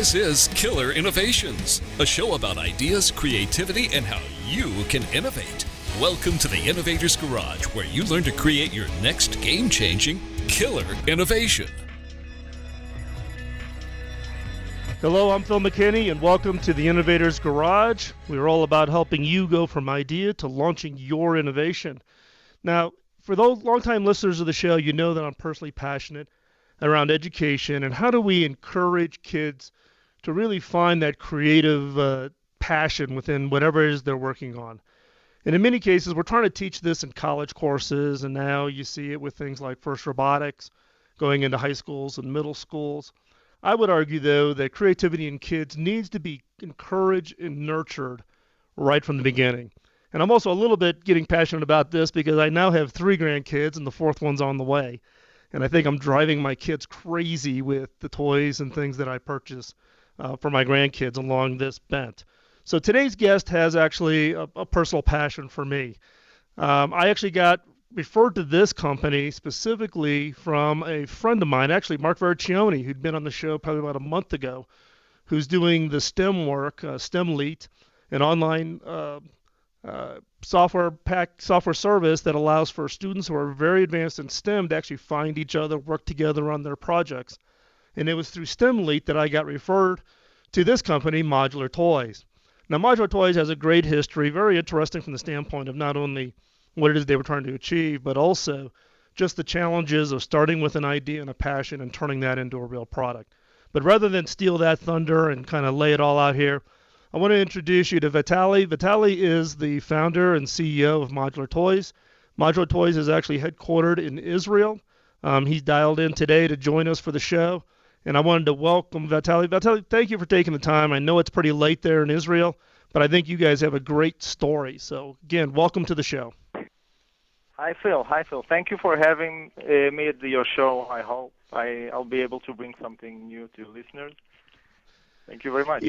This is Killer Innovations, a show about ideas, creativity, and how you can innovate. Welcome to the Innovator's Garage, where you learn to create your next game-changing killer innovation. Hello, I'm Phil McKinney, and welcome to the Innovator's Garage. We're all about helping you go from idea to launching your innovation. Now, for those longtime listeners of the show, you know that I'm personally passionate around education and how do we encourage kids to really find that creative passion within whatever it is they're working on. And in many cases, we're trying to teach this in college courses, and now you see it with things like FIRST Robotics going into high schools and middle schools. I would argue, though, that creativity in kids needs to be encouraged and nurtured right from the beginning. And I'm also a little bit getting passionate about this because I now have 3 grandkids, and the 4th one's on the way. And I think I'm driving my kids crazy with the toys and things that I purchase for my grandkids along this bent. So today's guest has actually a personal passion for me. I actually got referred to this company specifically from a friend of mine, actually Mark Vericione, who'd been on the show probably about a month ago, who's doing the STEM work, STEMLEAT, an online software service that allows for students who are very advanced in STEM to actually find each other, work together on their projects. And it was through STEMLEAT that I got referred to this company, Modular Toys. Now, Modular Toys has a great history, very interesting from the standpoint of not only what it is they were trying to achieve, but also just the challenges of starting with an idea and a passion and turning that into a real product. But rather than steal that thunder and kind of lay it all out here, I want to introduce you to Vitaly. Vitaly is the founder and CEO of Modular Toys. Modular Toys is actually headquartered in Israel. He's dialed in today to join us for the show, and I wanted to welcome Vitaly. Vitaly, thank you for taking the time. I know it's pretty late there in Israel, but I think you guys have a great story. So, again, welcome to the show. Hi, Phil. Thank you for having me at your show. I hope I'll be able to bring something new to listeners. Thank you very much.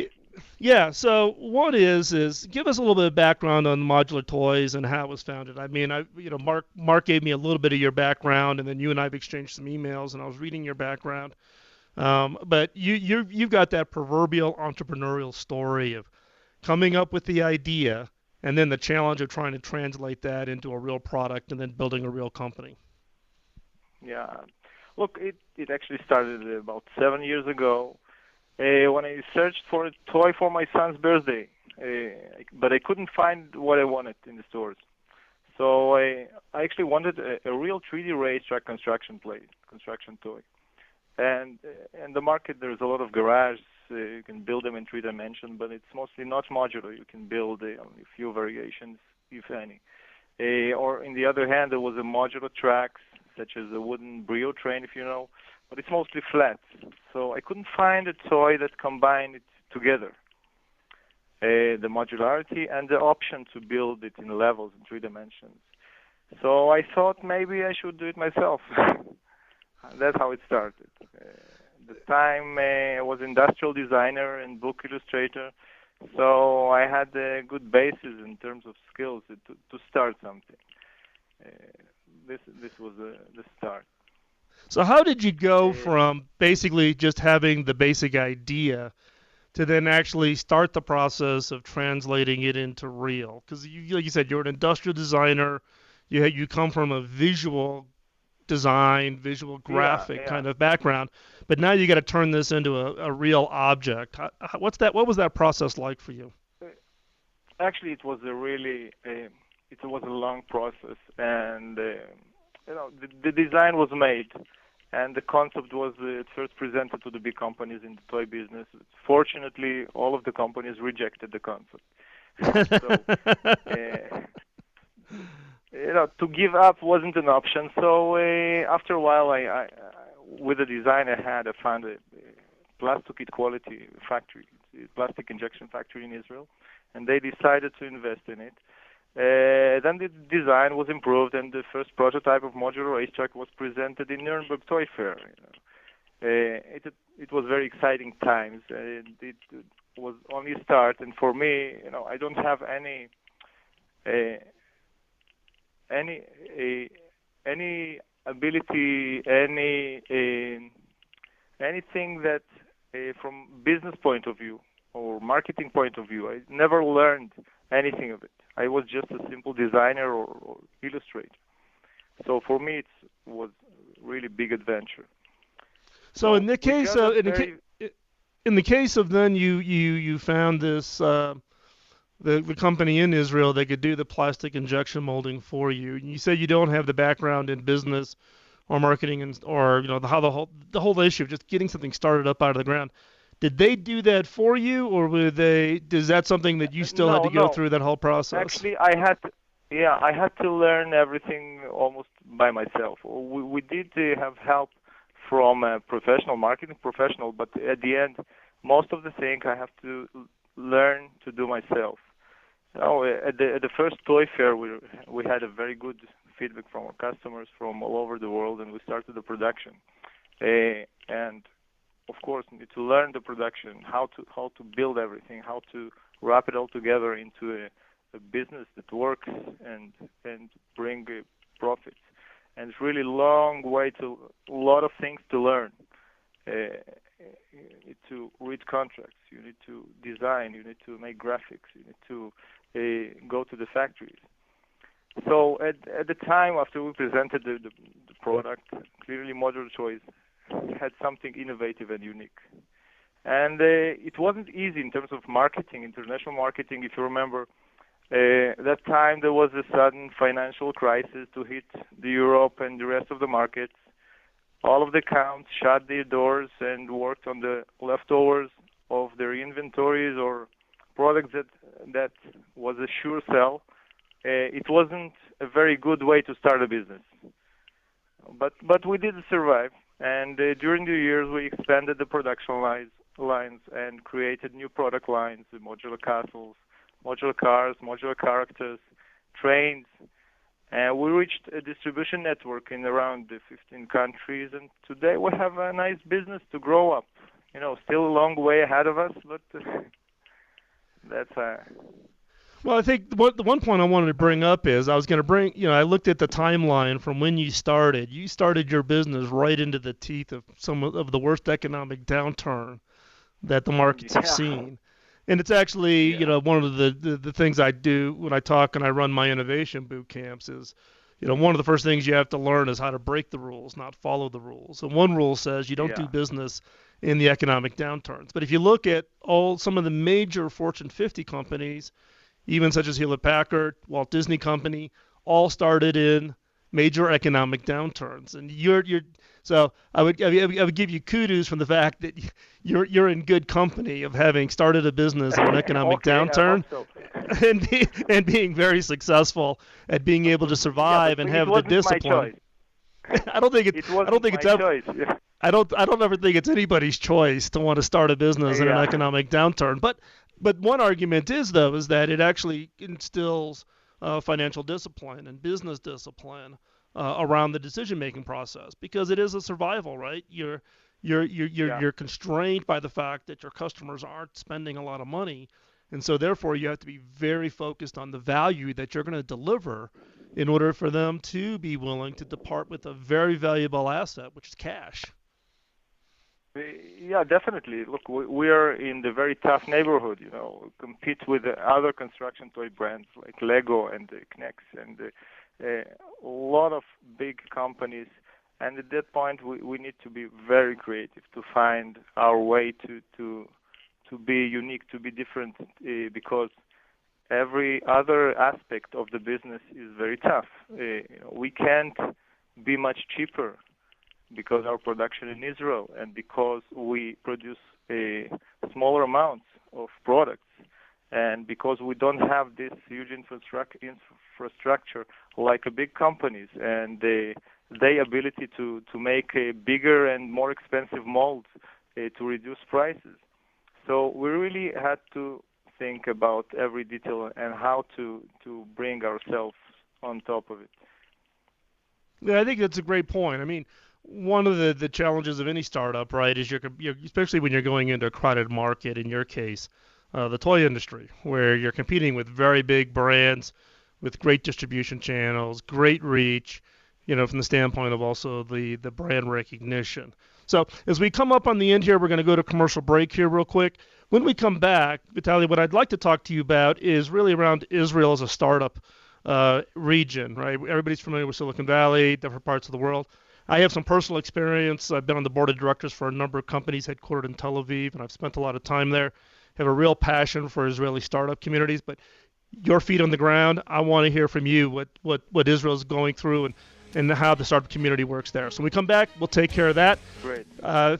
Yeah, so what is give us a little bit of background on Modular Toys and how it was founded. I mean, Mark gave me a little bit of your background, and then you and I have exchanged some emails, and I was reading your background. But you've got that proverbial entrepreneurial story of coming up with the idea and then the challenge of trying to translate that into a real product and then building a real company. Yeah. Look, it actually started about 7 years ago. When I searched for a toy for my son's birthday, but I couldn't find what I wanted in the stores. So I actually wanted a real 3D racetrack construction toy. And in the market, there's a lot of garage. You can build them in 3 dimensions, but it's mostly not modular. You can build only a few variations, if any. Or in the other hand, there was a modular tracks, such as a wooden Brio train, if you know, but it's mostly flat. So I couldn't find a toy that combined it together, the modularity and the option to build it in levels in 3 dimensions. So I thought maybe I should do it myself. That's how it started. At the time, I was industrial designer and book illustrator, so I had a good basis in terms of skills to start something. This was the start. So how did you go from basically just having the basic idea to then actually start the process of translating it into real? Because like you said, you're an industrial designer. You come from a visual design, visual graphic kind of background, but now you got to turn this into a real object. What was that process like for you? Actually, it was a long process, and the design was made, and the concept was at first presented to the big companies in the toy business. Fortunately, all of the companies rejected the concept. So, to give up wasn't an option. So after a while, I with the design I had, I found a plastic quality factory, plastic injection factory in Israel, and they decided to invest in it. Then the design was improved, and the first prototype of modular racetrack was presented in Nuremberg Toy Fair. It was very exciting times. It was only a start, and for me, I don't have any ability, anything that from business point of view or marketing point of view. I never learned anything of it. I was just a simple designer or illustrator. So for me, it was really big adventure. So in the case of in the case of then you found this the company in Israel that could do the plastic injection molding for you. You said you don't have the background in business or marketing or how the whole issue of just getting something started up out of the ground. Did they do that for you, or is that something that you still had to go through that whole process? Actually, I had to learn everything almost by myself. We did have help from a marketing professional, but at the end, most of the things I have to learn to do myself. At the first toy fair, we had a very good feedback from our customers from all over the world, and we started the production. And of course, need to learn the production, how to build everything, how to wrap it all together into a business that works and bring profits. And it's really long way to a lot of things to learn. You need to read contracts, you need to design, you need to make graphics, you need to go to the factories. So at the time after we presented the product, clearly Modular Toys had something innovative and unique. And it wasn't easy in terms of marketing, international marketing. If you remember, that time there was a sudden financial crisis to hit the Europe and the rest of the markets. All of the accounts shut their doors and worked on the leftovers of their inventories or products that was a sure sell. It wasn't a very good way to start a business. But we did survive. And during the years, we expanded the production lines and created new product lines, the modular castles, modular cars, modular characters, trains. And we reached a distribution network in around 15 countries. And today we have a nice business to grow up. Still a long way ahead of us, but that's... Well, I think the one point I wanted to bring up is I was going to I looked at the timeline from when you started. You started your business right into the teeth of some of the worst economic downturn that the markets have seen. And it's actually, one of the things I do when I talk and I run my innovation boot camps is, one of the first things you have to learn is how to break the rules, not follow the rules. And one rule says you don't do business in the economic downturns. But if you look at some of the major Fortune 50 companies, even such as Hewlett-Packard, Walt Disney Company, all started in major economic downturns. And so I would give you kudos from the fact that you're in good company of having started a business in an economic downturn, and being very successful at being able to survive and have the discipline. I don't think it's I don't ever think it's anybody's choice to want to start a business in an economic downturn. But one argument is that it actually instills financial discipline and business discipline around the decision-making process, because it is a survival, right? You're constrained by the fact that your customers aren't spending a lot of money, and so therefore you have to be very focused on the value that you're going to deliver in order for them to be willing to depart with a very valuable asset, which is cash. Yeah, definitely. Look, we are in the very tough neighborhood, compete with other construction toy brands like Lego and Knex and a lot of big companies. And at that point, we need to be very creative to find our way to be unique, to be different, because every other aspect of the business is very tough. We can't be much cheaper because our production in Israel and because we produce smaller amounts of products, and because we don't have this huge infrastructure like big companies and the ability to make a bigger and more expensive molds to reduce prices. So we really had to think about every detail and how to bring ourselves on top of it. Yeah, I think that's a great point. I mean, one of the challenges of any startup, right, is you're especially when you're going into a crowded market, in your case, the toy industry, where you're competing with very big brands with great distribution channels, great reach, from the standpoint of also the brand recognition. So as we come up on the end here, we're going to go to commercial break here real quick. When we come back, Vitaly, what I'd like to talk to you about is really around Israel as a startup region, right? Everybody's familiar with Silicon Valley, different parts of the world. I have some personal experience. I've been on the board of directors for a number of companies headquartered in Tel Aviv, and I've spent a lot of time there. Have a real passion for Israeli startup communities, but your feet on the ground, I want to hear from you what Israel's going through and how the startup community works there. So when we come back, we'll take care of that. Great.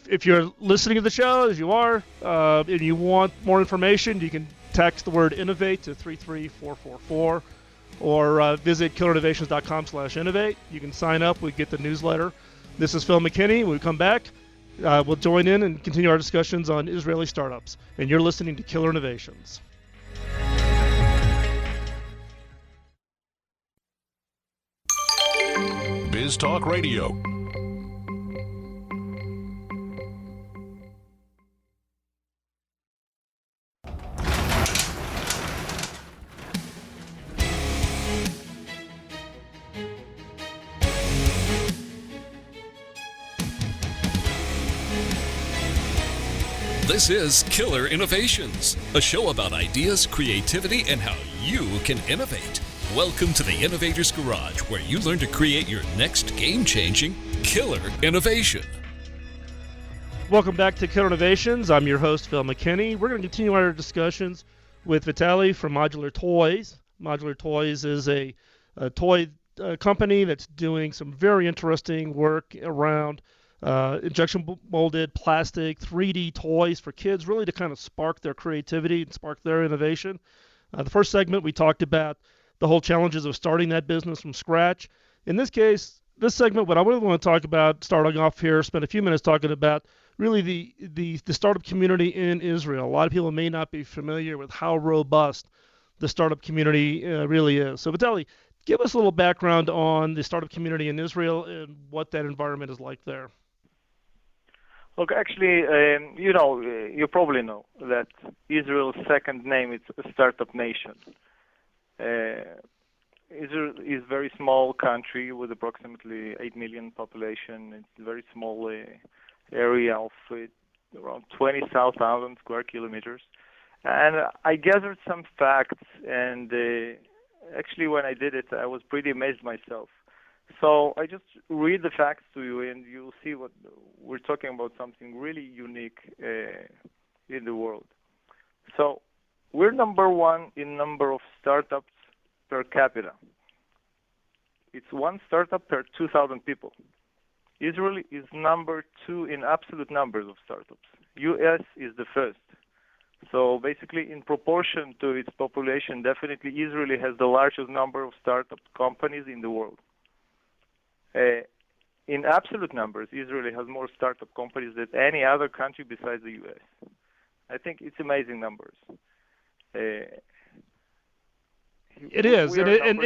If you're listening to the show, as you are, and you want more information, you can text the word innovate to 33444 or visit killerinnovations.com/innovate. You can sign up. We get the newsletter. This is Phil McKinney. When we come back, we'll join in and continue our discussions on Israeli startups. And you're listening to Killer Innovations. Biz Talk Radio. This is Killer Innovations, a show about ideas, creativity, and how you can innovate. Welcome to the Innovator's Garage, where you learn to create your next game-changing killer innovation. Welcome back to Killer Innovations. I'm your host, Phil McKinney. We're going to continue our discussions with Vitaly from Modular Toys. Modular Toys is a toy company that's doing some very interesting work around injection molded plastic 3D toys for kids, really to kind of spark their creativity and spark their innovation. The first segment, we talked about the whole challenges of starting that business from scratch. In this case, this segment, what I really want to talk about, starting off here, spend a few minutes talking about really the startup community in Israel. A lot of people may not be familiar with how robust the startup community really is. So Vitaly, give us a little background on the startup community in Israel and what that environment is like there. Look, actually, you probably know that Israel's second name is a startup nation. Israel is a very small country with approximately 8 million population. It's a very small area of around 20,000 square kilometers. And I gathered some facts, and actually when I did it, I was pretty amazed myself. So I just read the facts to you, and you'll see what we're talking about, something really unique in the world. So we're number one in number of startups per capita. It's one startup per 2,000 people. Israel is number two in absolute numbers of startups. U.S. is the first. So basically, in proportion to its population, definitely Israel has the largest number of startup companies in the world. In absolute numbers, Israel has more startup companies than any other country besides the U.S. I think it's amazing numbers. It is, and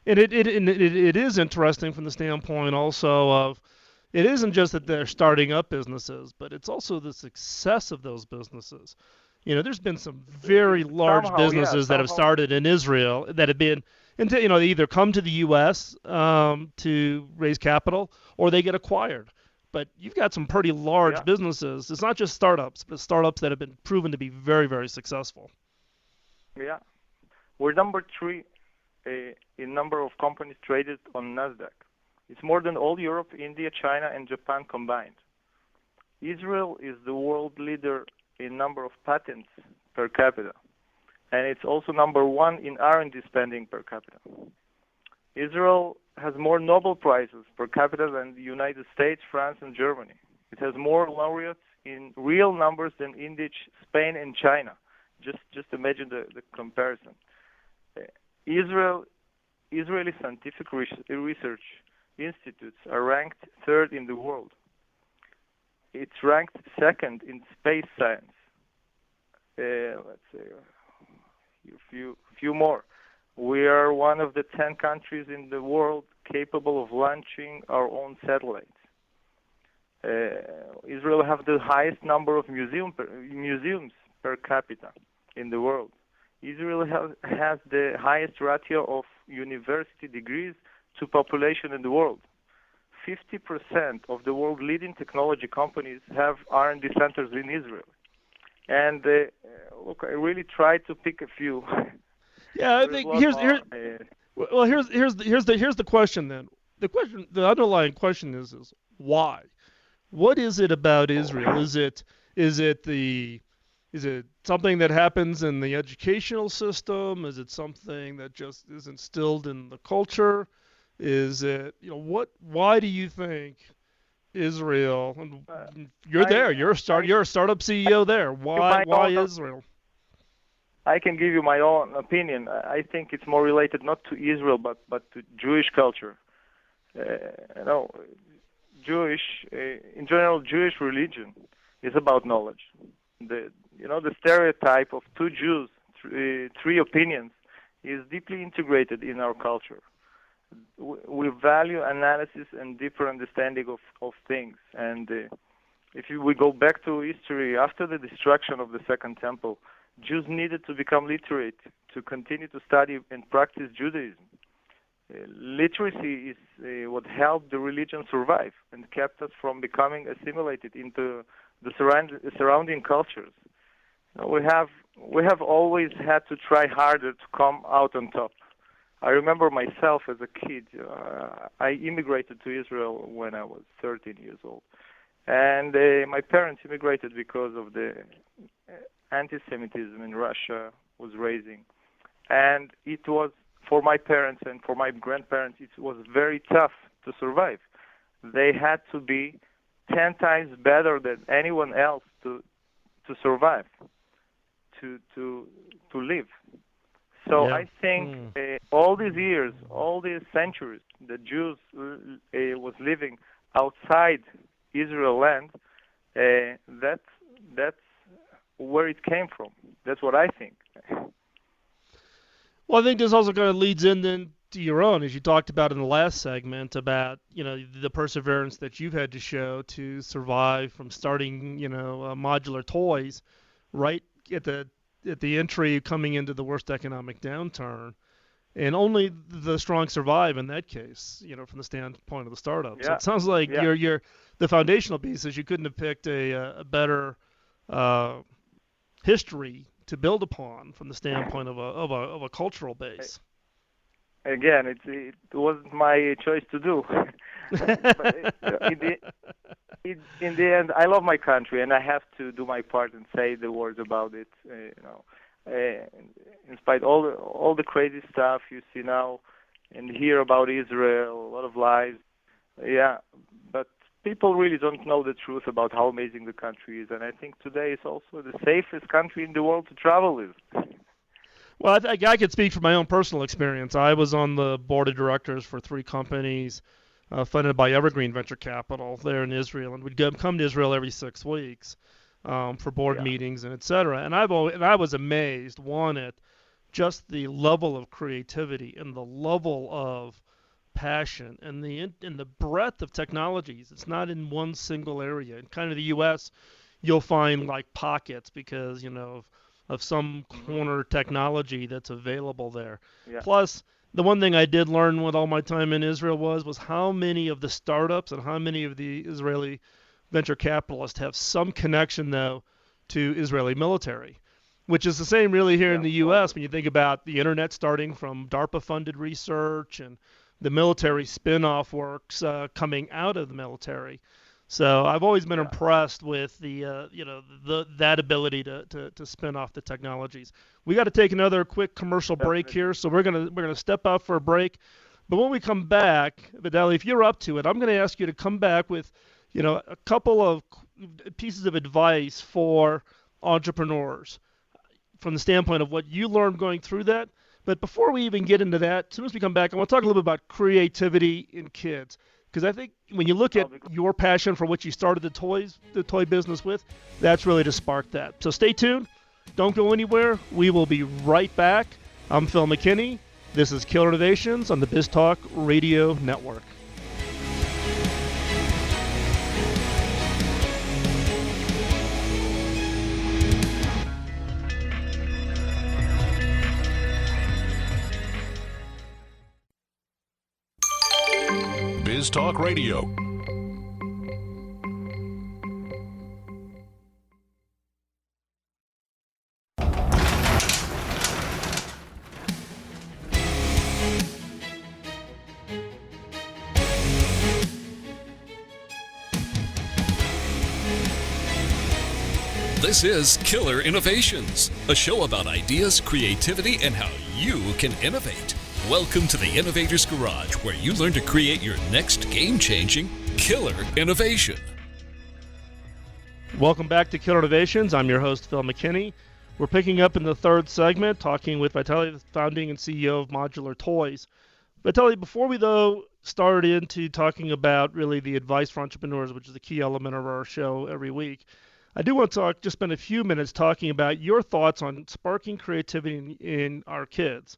it is interesting from the standpoint also of it isn't just that they're starting up businesses, but it's also the success of those businesses. You know, there's been some very large businesses that have started in Israel that have been, they either come to the U.S. To raise capital or they get acquired. But you've got some pretty large businesses. It's not just startups, but startups that have been proven to be very, very successful. Yeah. We're number three in number of companies traded on NASDAQ. It's more than all Europe, India, China, and Japan combined. Israel is the world leader in number of patents per capita, and it's also number one in R&D spending per capita. Israel has more Nobel Prizes per capita than the United States, France, and Germany. It has more laureates in real numbers than India, Spain, and China. Just imagine the comparison. Israeli scientific research institutes are ranked third in the world. It's ranked second in space science. Let's say a few more. We are one of the 10 countries in the world capable of launching our own satellites. Israel has the highest number of museums per capita in the world. Israel has the highest ratio of university degrees to population in the world. 50% of the world leading technology companies have R&D centers in Israel. And look, I really tried to pick a few. Yeah, I think here's the question then. The underlying question is why? What is it about Israel? Is it something that happens in the educational system? Is it something that just is instilled in the culture? Is it, why do you think Israel, and you're there, you're a startup CEO there. Why Israel? I can give you my own opinion. I think it's more related not to Israel but to Jewish culture. In general, Jewish religion is about knowledge. The stereotype of two Jews, three opinions, is deeply integrated in our culture. We value analysis and deeper understanding of things. And if we go back to history, after the destruction of the Second Temple, Jews needed to become literate to continue to study and practice Judaism. Literacy is what helped the religion survive and kept us from becoming assimilated into the surrounding cultures. We have always had to try harder to come out on top. I remember myself as a kid. I immigrated to Israel when I was 13 years old. And my parents immigrated because of the anti-Semitism in Russia was raising. And it was, for my parents and for my grandparents, it was very tough to survive. They had to be 10 times better than anyone else to survive, to live. So I think all these years, all these centuries, the Jews was living outside Israel land. That's where it came from. That's what I think. Well, I think this also kind of leads in then to your own, as you talked about in the last segment, about the perseverance that you've had to show to survive from starting modular toys right at the entry coming into the worst economic downturn, and only the strong survive in that case, from the standpoint of the startup. Yeah. So it sounds like you're the foundational piece is you couldn't have picked a better history to build upon from the standpoint of a cultural base. Again, it wasn't my choice to do. But in the end, I love my country, and I have to do my part and say the words about it. In spite of all the crazy stuff you see now and hear about Israel, a lot of lies. Yeah, but people really don't know the truth about how amazing the country is, and I think today it's also the safest country in the world to travel with. Well, I could speak from my own personal experience. I was on the board of directors for 3 companies funded by Evergreen Venture Capital there in Israel, and we'd come to Israel every 6 weeks for board meetings and et cetera. And I was amazed, one, at just the level of creativity and the level of passion and the breadth of technologies. It's not in one single area. In kind of the U.S., you'll find like pockets because of some corner technology that's available there. Yeah. Plus, the one thing I did learn with all my time in Israel was how many of the startups and how many of the Israeli venture capitalists have some connection, though, to Israeli military, which is the same really here in the U.S. when you think about the internet starting from DARPA-funded research and the military spin-off works coming out of the military. So I've always been impressed with that ability to spin off the technologies. We got to take another quick commercial break here, so we're gonna step out for a break. But when we come back, Vitaly, if you're up to it, I'm going to ask you to come back with a couple of pieces of advice for entrepreneurs from the standpoint of what you learned going through that. But before we even get into that, as soon as we come back, I want to talk a little bit about creativity in kids. Because I think when you look at your passion for what you started the toy business with, that's really to spark that. So stay tuned. Don't go anywhere. We will be right back. I'm Phil McKinney. This is Killer Innovations on the BizTalk Radio Network. BizTalk Radio, This is Killer Innovations, a show about ideas, creativity, and how you can innovate. Welcome to the Innovator's Garage, where you learn to create your next game-changing killer innovation. Welcome back to Killer Innovations. I'm your host, Phil McKinney. We're picking up in the third segment, talking with Vitaly, the founding and CEO of Modular Toys. Vitaly, before we though start into talking about really the advice for entrepreneurs, which is a key element of our show every week, I do want to just spend a few minutes talking about your thoughts on sparking creativity in our kids.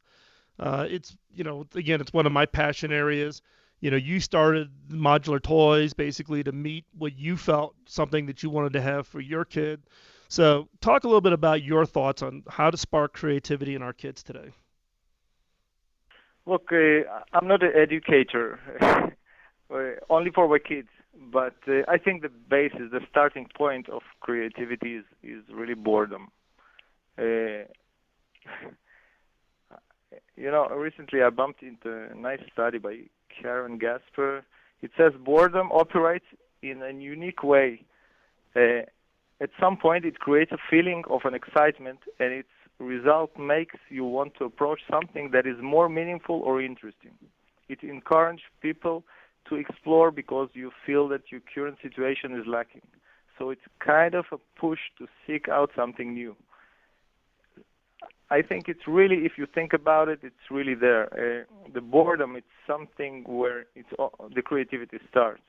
It's one of my passion areas. You started Modular Toys basically to meet what you felt something that you wanted to have for your kid. So talk a little bit about your thoughts on how to spark creativity in our kids today. Look, I'm not an educator, only for my kids. But I think the basis, the starting point of creativity is really boredom. Recently I bumped into a nice study by Karen Gasper. It says boredom operates in a unique way. At some point it creates a feeling of an excitement, and its result makes you want to approach something that is more meaningful or interesting. It encourages people to explore because you feel that your current situation is lacking. So it's kind of a push to seek out something new. I think it's really, if you think about it, it's really there. The boredom, it's something where the creativity starts.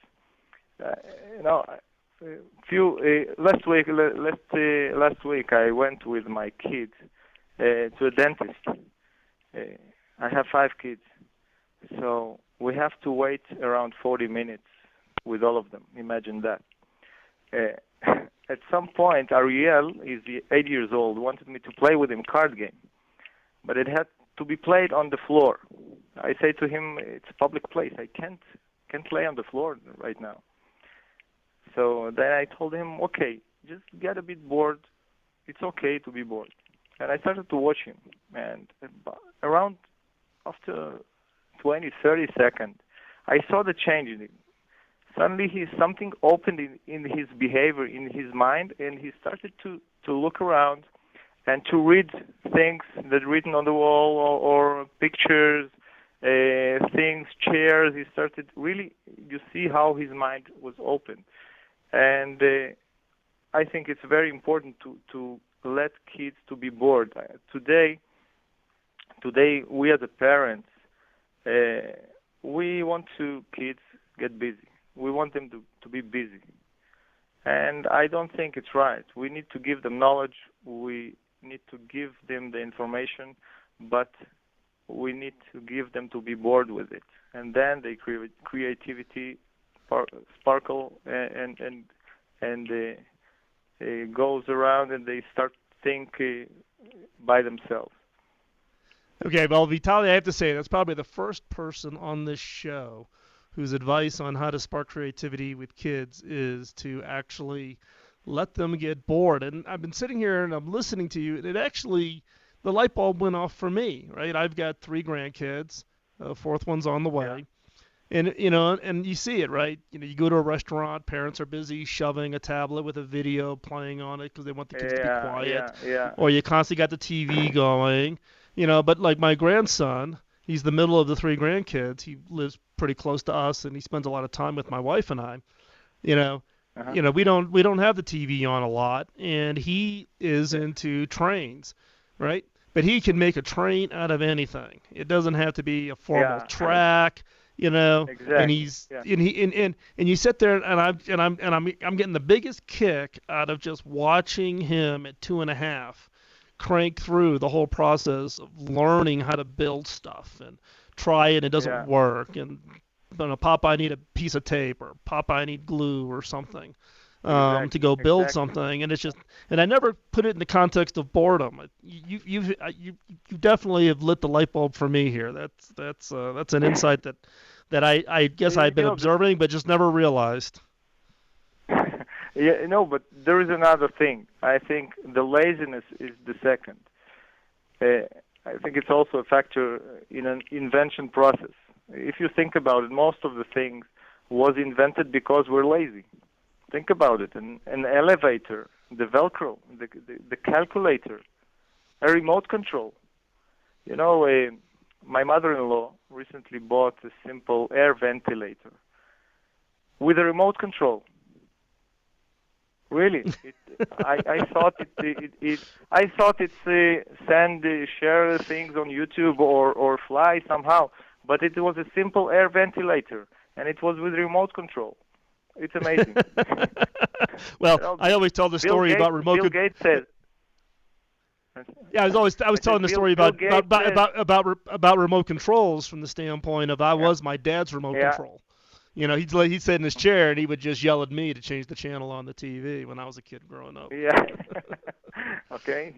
Last week I went with my kids to a dentist. I have 5 kids, so we have to wait around 40 minutes with all of them. Imagine that. At some point, Ariel, is 8 years old, wanted me to play with him card game, but it had to be played on the floor. I say to him, it's a public place. I can't play on the floor right now. So then I told him, okay, just get a bit bored. It's okay to be bored. And I started to watch him, and around after 20, 30 seconds, I saw the change in him. Suddenly something opened in his behavior, in his mind, and he started to look around and to read things that written on the wall or pictures, things, chairs. He started really, you see how his mind was open. And I think it's very important to let kids to be bored. Today we as a parents, we want kids get busy. We want them to be busy. And I don't think it's right. We need to give them knowledge. We need to give them the information, but we need to give them to be bored with it. And then they creativity sparkle and goes around, and they start thinking by themselves. Okay, well, Vitaly, I have to say, that's probably the first person on this show whose advice on how to spark creativity with kids is to actually let them get bored. And I've been sitting here and I'm listening to you, and it actually, the light bulb went off for me, right? I've got 3 grandkids, 4th one's on the way. Yeah. And you see it, right? You go to a restaurant, parents are busy shoving a tablet with a video playing on it because they want the kids to be quiet. Yeah. Or you constantly got the TV going, but like my grandson, he's the middle of the 3 grandkids. He lives pretty close to us, and he spends a lot of time with my wife and I. We don't have the TV on a lot, and he is into trains, right? But he can make a train out of anything. It doesn't have to be a formal track, Exactly. And he's and you sit there, and I'm getting the biggest kick out of just watching him at 2.5 crank through the whole process of learning how to build stuff and try it, and it doesn't work, and Papa, I need a piece of tape, or Papa, I need glue or something to go build something, and it's just, and I never put it in the context of boredom. You definitely have lit the light bulb for me here. That's an insight that I guess I've been observing, but just never realized. But there is another thing. I think the laziness is the second. I think it's also a factor in an invention process. If you think about it, most of the things was invented because we're lazy. Think about it. An elevator the Velcro, the calculator, a remote control. You know, my mother-in-law recently bought a simple air ventilator with a remote control. Really, I thought it's send share things on YouTube or fly somehow, but it was a simple air ventilator and it was with remote control. It's amazing. Well, You know, I always tell the story about remote. Bill Gates says. Yeah, I was telling the story Bill about remote controls from the standpoint of I was my dad's remote Yeah. control. You know, he'd sit in his chair and he would just yell at me to change the channel on the TV when I was a kid growing up. Yeah. Okay,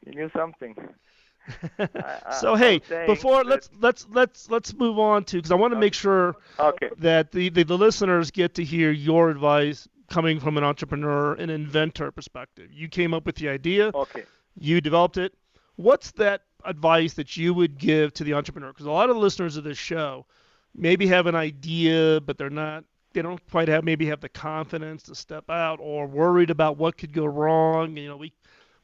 he knew something. So hey, I'm saying before that- let's move on to, because I want to make sure Okay. that the listeners get to hear your advice coming from an entrepreneur, an inventor perspective. You came up with the idea, Okay. you developed it. What's that advice that you would give to the entrepreneur? Because a lot of the listeners of this show maybe have an idea, but they don't quite have the confidence to step out, or worried about what could go wrong. You know,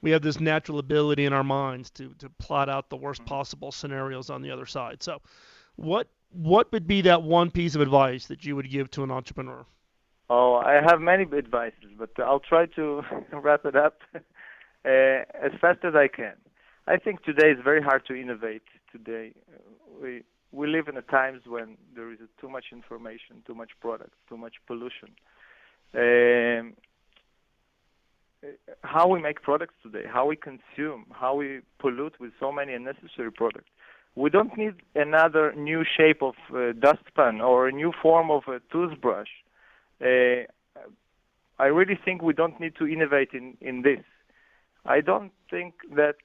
we have this natural ability in our minds to plot out the worst possible scenarios on the other side. So what would be that one piece of advice that you would give to an entrepreneur? Oh, I have many advices, but I'll try to wrap it up as fast as I can. I think today is very hard to innovate. Today, we live in a times when there is too much information, too much products, too much pollution. How we make products today, how we consume, how we pollute with so many unnecessary products. We don't need another new shape of dustpan or a new form of a toothbrush. I really think we don't need to innovate in this. I don't think that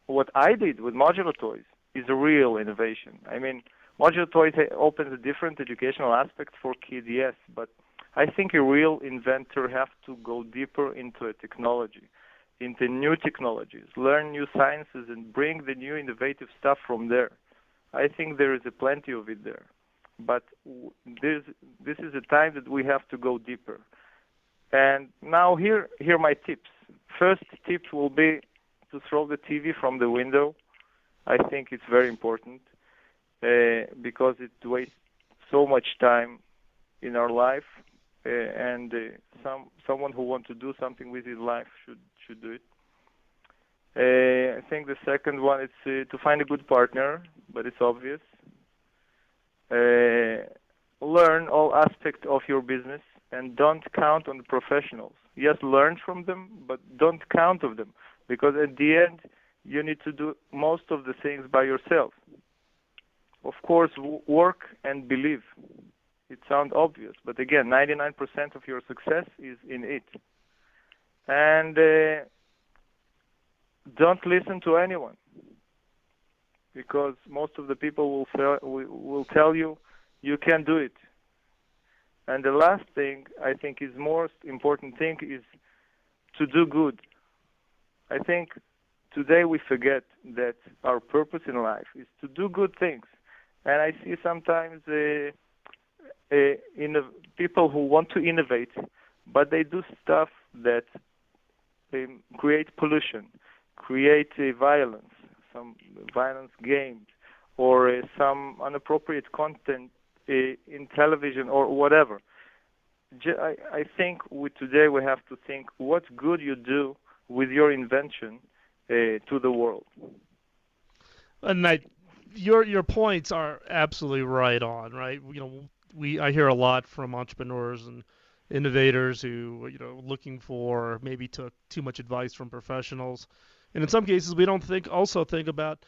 what I did with modular toys is a real innovation. I mean, modular toys opens a different educational aspect for kids, yes, but I think a real inventor has to go deeper into a technology, into new technologies, learn new sciences, and bring the new innovative stuff from there. I think there is plenty of it there. But this is a time that we have to go deeper. And now here are my tips. First tip will be to throw the TV from the window. I think it's very important because it wastes so much time in our life, and someone who wants to do something with his life should do it. I think the second one is to find a good partner, but it's obvious. Learn all aspects of your business and don't count on the professionals. Yes, learn from them, but don't count on them, because at the end you need to do most of the things by yourself. Of course, work and believe. It sounds obvious, but again, 99% of your success is in it. And don't listen to anyone, because most of the people will tell you you can't do it. And the last thing I think is most important thing is to do good. I think today we forget that our purpose in life is to do good things. And I see sometimes people who want to innovate, but they do stuff that create pollution, create violence, some violence games, or some inappropriate content in television or whatever. I think today we have to think what good you do with your invention to the world. And your points are absolutely right on, right? You know, I hear a lot from entrepreneurs and innovators who, looking for, maybe took too much advice from professionals. And in some cases, we don't think about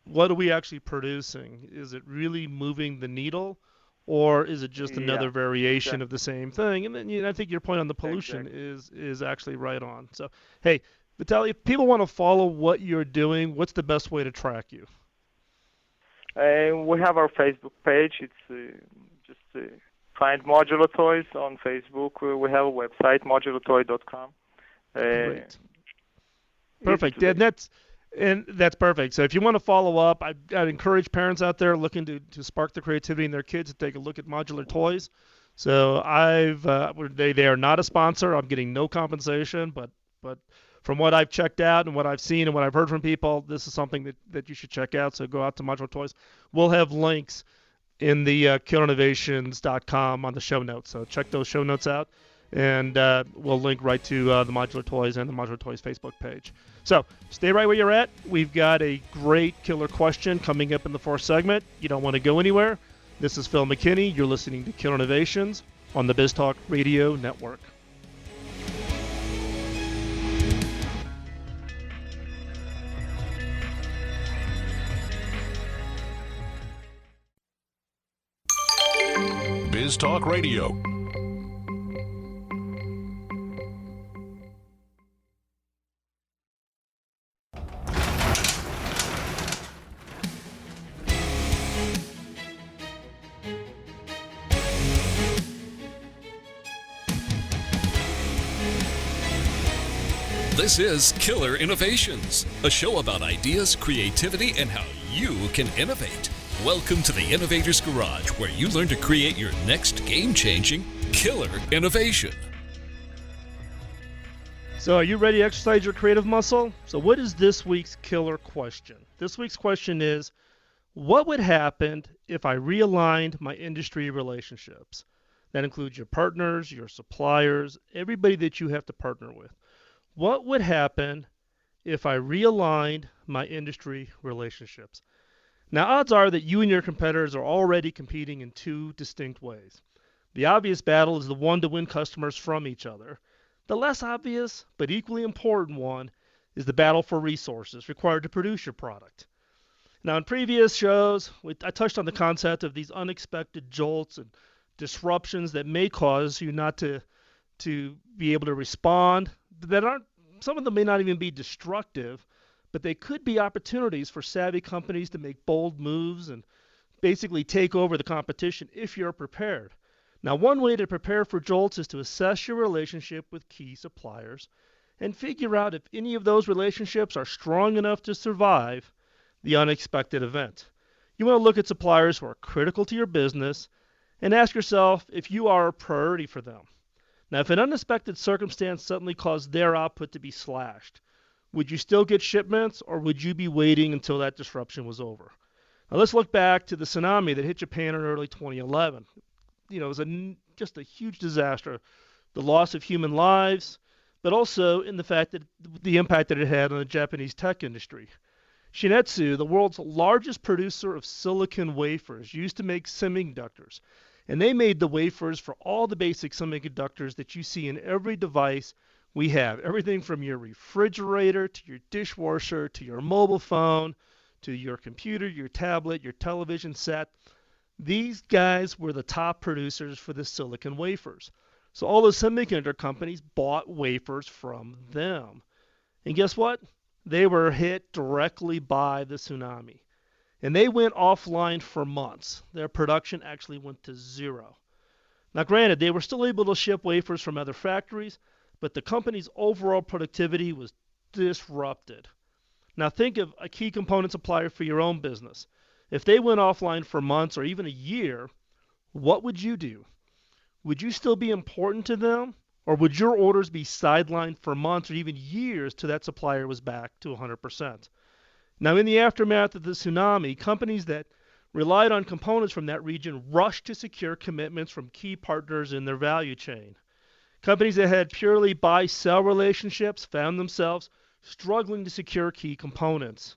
what are we actually producing? Is it really moving the needle, or is it just another variation of the same thing? And then I think your point on the pollution is actually right on. So, hey, Vitaly, if people want to follow what you're doing, what's the best way to track you? We have our Facebook page. It's just find Modular Toys on Facebook. We have a website, modulartoy.com. Great. Perfect. And that's perfect. So if you want to follow up, I'd encourage parents out there looking to spark the creativity in their kids to take a look at Modular Toys. So they are not a sponsor. I'm getting no compensation, but from what I've checked out and what I've seen and what I've heard from people, this is something that you should check out. So go out to Modular Toys. We'll have links in the killerinnovations.com on the show notes. So check those show notes out, and we'll link right to the Modular Toys and the Modular Toys Facebook page. So stay right where you're at. We've got a great killer question coming up in the fourth segment. You don't want to go anywhere. This is Phil McKinney. You're listening to Killer Innovations on the BizTalk Radio Network. BizTalk Radio. This is Killer Innovations, a show about ideas, creativity, and how you can innovate. Welcome to the Innovator's Garage, where you learn to create your next game-changing killer innovation. So are you ready to exercise your creative muscle? So what is this week's killer question? This week's question is, what would happen if I realigned my industry relationships? That includes your partners, your suppliers, everybody that you have to partner with. What would happen if I realigned my industry relationships? Now, odds are that you and your competitors are already competing in two distinct ways. The obvious battle is the one to win customers from each other. The less obvious, but equally important one, is the battle for resources required to produce your product. Now, in previous shows, I touched on the concept of these unexpected jolts and disruptions that may cause you not to be able to respond. Some of them may not even be destructive, but they could be opportunities for savvy companies to make bold moves and basically take over the competition if you're prepared. Now, one way to prepare for jolts is to assess your relationship with key suppliers and figure out if any of those relationships are strong enough to survive the unexpected event. You want to look at suppliers who are critical to your business and ask yourself if you are a priority for them. Now, if an unexpected circumstance suddenly caused their output to be slashed, would you still get shipments, or would you be waiting until that disruption was over? Now, let's look back to the tsunami that hit Japan in early 2011. It was just a huge disaster. The loss of human lives, but also in the fact that the impact that it had on the Japanese tech industry. Shin-Etsu, the world's largest producer of silicon wafers, used to make semiconductors. And they made the wafers for all the basic semiconductors that you see in every device we have. Everything from your refrigerator to your dishwasher to your mobile phone to your computer, your tablet, your television set. These guys were the top producers for the silicon wafers. So all the semiconductor companies bought wafers from them. And guess what? They were hit directly by the tsunami. And they went offline for months. Their production actually went to zero. Now, granted, they were still able to ship wafers from other factories, but the company's overall productivity was disrupted. Now, think of a key component supplier for your own business. If they went offline for months or even a year, what would you do? Would you still be important to them? Or would your orders be sidelined for months or even years till that supplier was back to 100%? Now, in the aftermath of the tsunami, companies that relied on components from that region rushed to secure commitments from key partners in their value chain. Companies that had purely buy-sell relationships found themselves struggling to secure key components.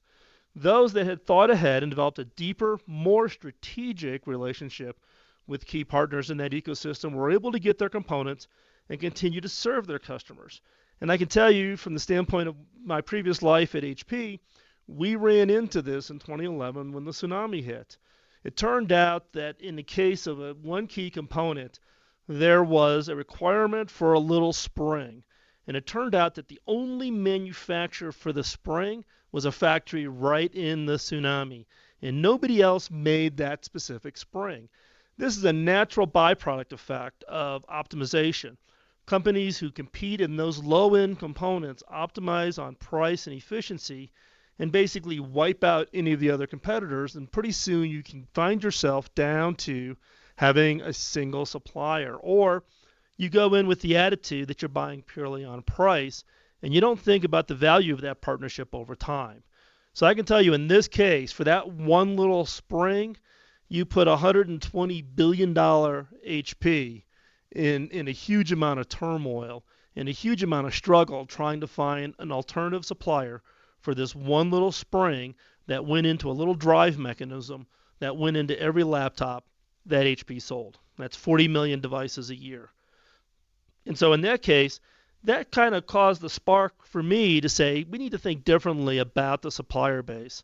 Those that had thought ahead and developed a deeper, more strategic relationship with key partners in that ecosystem were able to get their components and continue to serve their customers. And I can tell you from the standpoint of my previous life at HP, we ran into this in 2011 when the tsunami hit. It turned out that in the case of one key component, there was a requirement for a little spring. And it turned out that the only manufacturer for the spring was a factory right in the tsunami. And nobody else made that specific spring. This is a natural byproduct effect of optimization. Companies who compete in those low-end components optimize on price and efficiency and basically wipe out any of the other competitors, and pretty soon you can find yourself down to having a single supplier. Or you go in with the attitude that you're buying purely on price, and you don't think about the value of that partnership over time. So I can tell you in this case, for that one little spring, you put $120 billion HP in a huge amount of turmoil and a huge amount of struggle trying to find an alternative supplier for this one little spring that went into a little drive mechanism that went into every laptop that HP sold. That's 40 million devices a year. And so in that case, that kind of caused the spark for me to say, we need to think differently about the supplier base.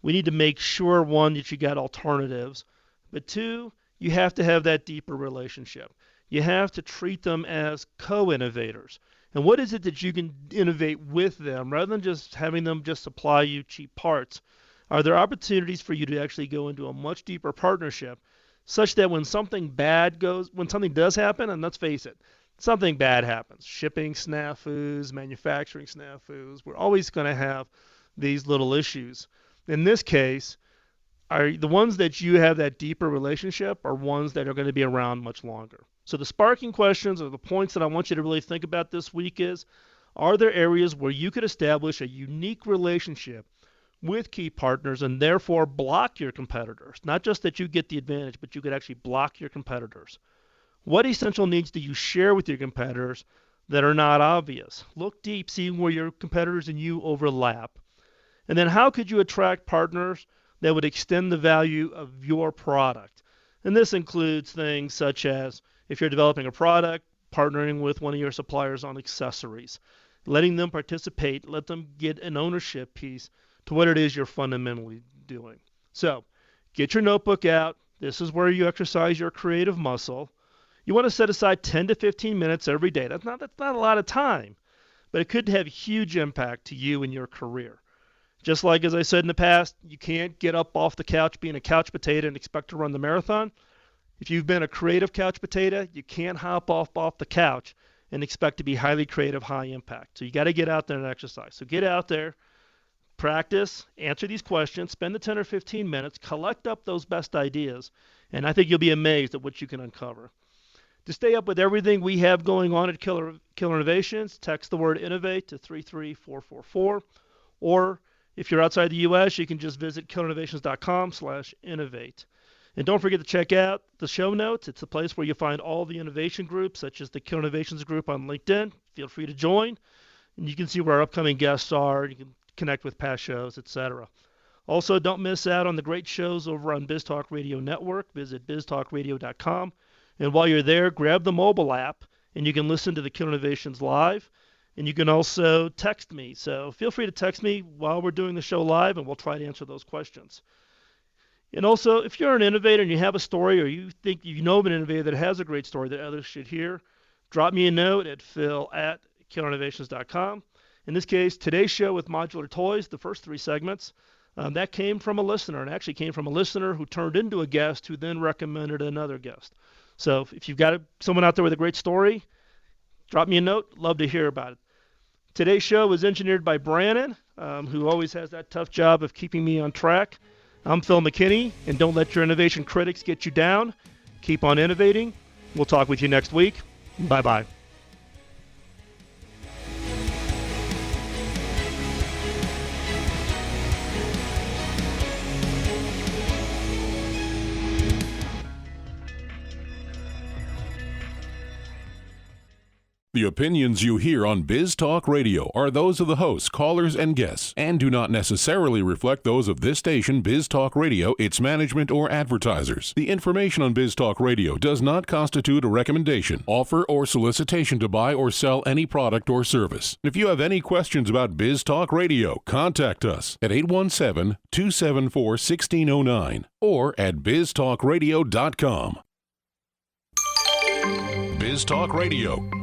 We need to make sure, one, that you got alternatives, but two, you have to have that deeper relationship. You have to treat them as co-innovators. And what is it that you can innovate with them rather than just having them just supply you cheap parts? Are there opportunities for you to actually go into a much deeper partnership such that when something does happen, and let's face it, something bad happens, shipping snafus, manufacturing snafus, we're always going to have these little issues. In this case, are the ones that you have that deeper relationship are ones that are going to be around much longer. So the sparking questions or the points that I want you to really think about this week is, are there areas where you could establish a unique relationship with key partners and therefore block your competitors? Not just that you get the advantage, but you could actually block your competitors. What essential needs do you share with your competitors that are not obvious? Look deep, seeing where your competitors and you overlap. And then how could you attract partners that would extend the value of your product? And this includes things such as, if you're developing a product, partnering with one of your suppliers on accessories, letting them participate, let them get an ownership piece to what it is you're fundamentally doing. So get your notebook out. This is where you exercise your creative muscle. You want to set aside 10 to 15 minutes every day. That's not a lot of time, but it could have huge impact to you and your career. Just like, as I said in the past, you can't get up off the couch being a couch potato and expect to run the marathon. If you've been a creative couch potato, you can't hop off the couch and expect to be highly creative, high impact. So you got to get out there and exercise. So get out there, practice, answer these questions, spend the 10 or 15 minutes, collect up those best ideas, and I think you'll be amazed at what you can uncover. To stay up with everything we have going on at Killer Innovations, text the word INNOVATE to 33444, or if you're outside the U.S., you can just visit killerinnovations.com/innovate. And don't forget to check out the show notes. It's a place where you find all the innovation groups, such as the Killer Innovations group on LinkedIn. Feel free to join, and you can see where our upcoming guests are. You can connect with past shows, etc. Also, don't miss out on the great shows over on BizTalk Radio Network. Visit biztalkradio.com. And while you're there, grab the mobile app, and you can listen to the Killer Innovations live. And you can also text me. So feel free to text me while we're doing the show live, and we'll try to answer those questions. And also, if you're an innovator and you have a story, or you think you know of an innovator that has a great story that others should hear, drop me a note at phil@killerinnovations.com. In this case, today's show with Modular Toys, the first 3 segments, that came from a listener, and actually came from a listener who turned into a guest who then recommended another guest. So if you've got someone out there with a great story, drop me a note. Love to hear about it. Today's show was engineered by Brannon, who always has that tough job of keeping me on track. I'm Phil McKinney, and don't let your innovation critics get you down. Keep on innovating. We'll talk with you next week. Bye-bye. The opinions you hear on Biz Talk Radio are those of the hosts, callers, and guests, and do not necessarily reflect those of this station, Biz Talk Radio, its management, or advertisers. The information on Biz Talk Radio does not constitute a recommendation, offer, or solicitation to buy or sell any product or service. If you have any questions about Biz Talk Radio, contact us at 817-274-1609 or at biztalkradio.com. Biz Talk Radio.